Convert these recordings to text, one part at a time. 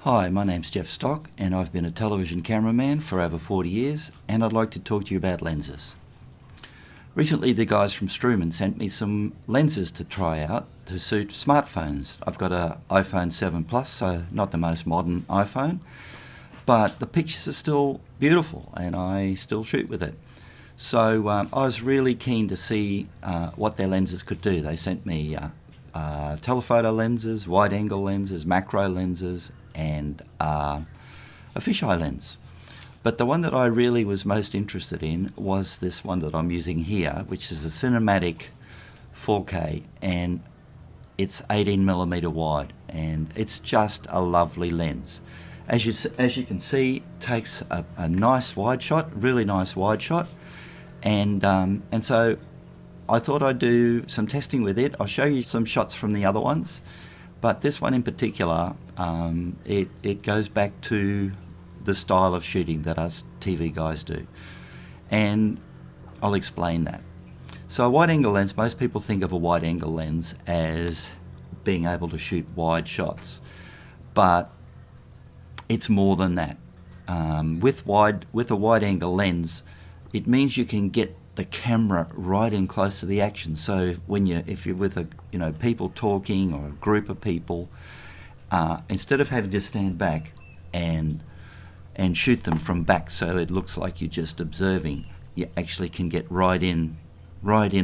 Hi, my name's Geoff Stock and I've been a television cameraman for over 40 years and I'd like to talk to you about lenses. Recently the guys from Strooman sent me some lenses to try out to suit smartphones. I've got an iPhone 7 Plus, so not the most modern iPhone, but the pictures are still beautiful and I still shoot with it. So I was really keen to see what their lenses could do. They sent me telephoto lenses, wide-angle lenses, macro lenses, and a fisheye lens. But the one that I really was most interested in was this one that I'm using here, which is a cinematic 4K, and it's 18mm wide, and it's just a lovely lens. As you can see, it takes a nice wide shot, really nice wide shot, and so I thought I'd do some testing with it. I'll show you some shots from the other ones, but this one in particular, it goes back to the style of shooting that us TV guys do, and I'll explain that. So a wide-angle lens, most people think of a wide-angle lens as being able to shoot wide shots, but it's more than that. With a wide-angle lens, it means you can get the camera right in close to the action. So if you're with people talking or a group of people, instead of having to stand back and shoot them from back so it looks like you're just observing, you actually can get right in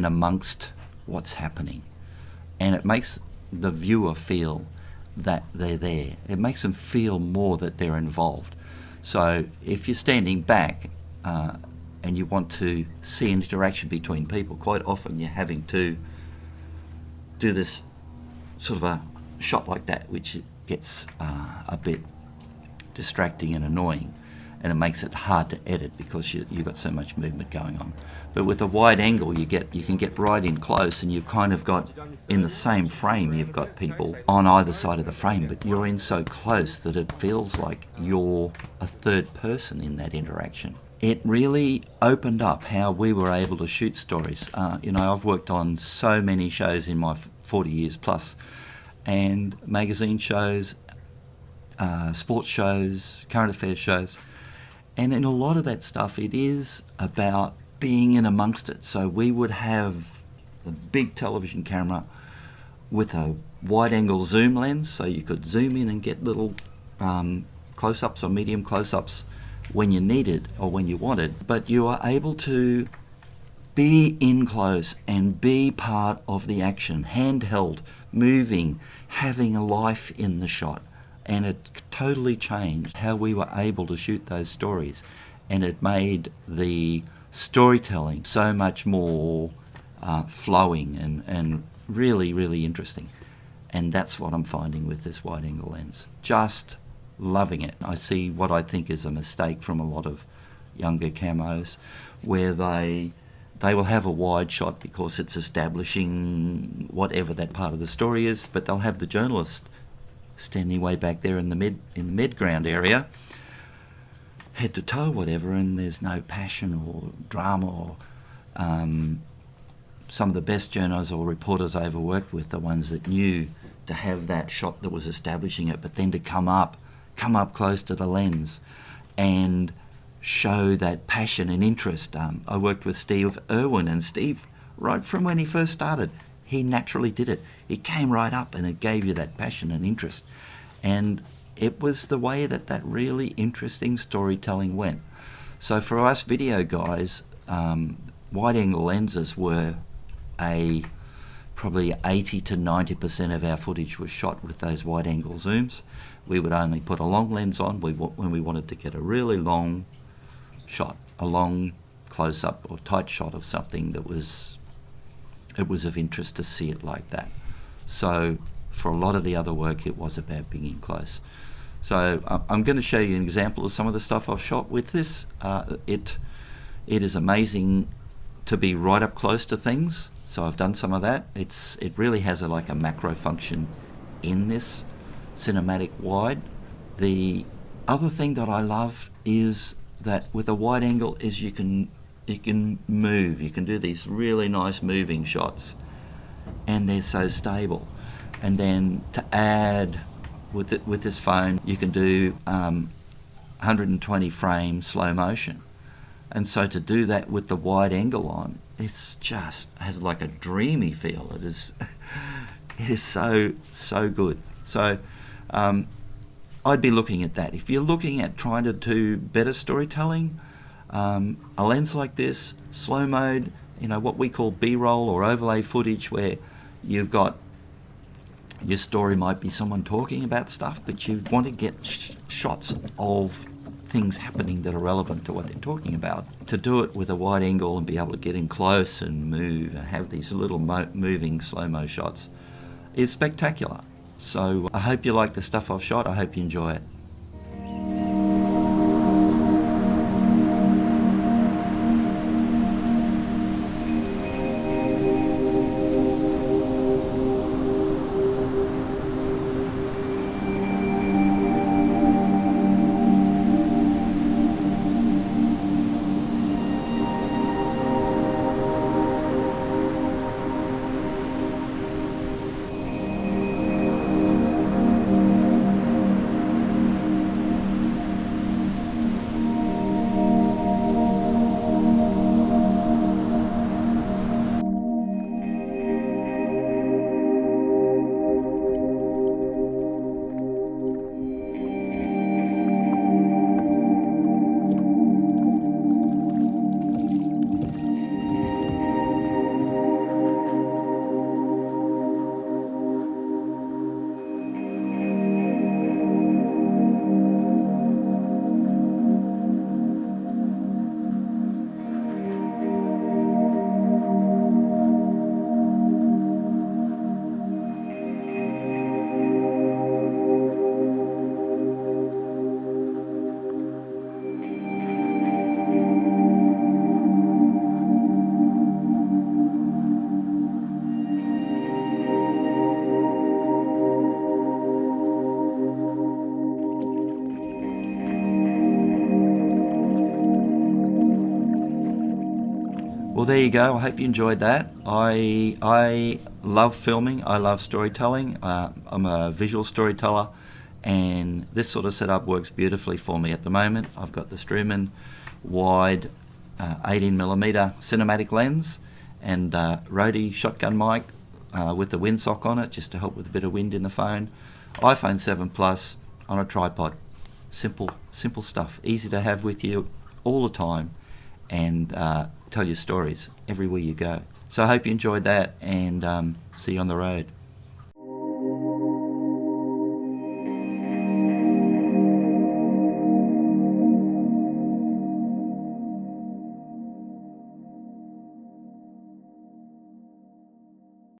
amongst what's happening, and it makes the viewer feel that they're there. It makes them feel more that they're involved. So if you're standing back and you want to see an interaction between people, quite often you're having to do this sort of a shot like that, which gets a bit distracting and annoying, and it makes it hard to edit because you've got so much movement going on. But with a wide angle, you can get right in close, and you've kind of got, in the same frame, you've got people on either side of the frame, but you're in so close that it feels like you're a third person in that interaction. It really opened up how we were able to shoot stories. I've worked on so many shows in my 40 years plus, and magazine shows, sports shows, current affairs shows, and in a lot of that stuff it is about being in amongst it. So we would have the big television camera with a wide angle zoom lens, so you could zoom in and get little close-ups or medium close-ups when you needed or when you wanted, but you are able to be in close and be part of the action, handheld, moving, having a life in the shot. And it totally changed how we were able to shoot those stories, and it made the storytelling so much more flowing and really, really interesting. And that's what I'm finding with this wide angle lens. Just loving it. I see what I think is a mistake from a lot of younger camos, where they will have a wide shot because it's establishing whatever that part of the story is, but they'll have the journalist standing way back there in the mid-ground area, head to toe, whatever, and there's no passion or drama or some of the best journalists or reporters I ever worked with, the ones that knew to have that shot that was establishing it, but then to come up close to the lens and show that passion and interest. I worked with Steve Irwin, and Steve, right from when he first started, he naturally did it. He came right up and it gave you that passion and interest. And it was the way that really interesting storytelling went. So for us video guys, wide angle lenses were probably 80 to 90% of our footage was shot with those wide angle zooms. We would only put a long lens on when we wanted to get a really long shot, a long close-up or tight shot of something that was of interest to see it like that. So for a lot of the other work, it was about being in close. So I'm going to show you an example of some of the stuff I've shot with this. It is amazing to be right up close to things. So I've done some of that. It really has like a macro function in this cinematic wide. The other thing that I love is that with a wide angle is you can move. You can do these really nice moving shots, and they're so stable. And then to add with this phone, you can do 120 frame slow motion. And so to do that with the wide angle on, it's just has like a dreamy feel. It is so good. So I'd be looking at that. If you're looking at trying to do better storytelling, a lens like this, slow mode, what we call B-roll or overlay footage, where you've got your story might be someone talking about stuff, but you want to get shots of things happening that are relevant to what they're talking about. To do it with a wide angle and be able to get in close and move and have these little moving slow-mo shots is spectacular. So I hope you like the stuff I've shot. I hope you enjoy it. Well, there you go. I hope you enjoyed that. I love filming. I love storytelling. I'm a visual storyteller, and this sort of setup works beautifully for me at the moment. I've got the Strooman wide 18mm cinematic lens and Rode shotgun mic with the windsock on it, just to help with a bit of wind in the phone. iPhone 7 Plus on a tripod. Simple stuff. Easy to have with you all the time, and tell your stories everywhere you go. So I hope you enjoyed that, and see you on the road.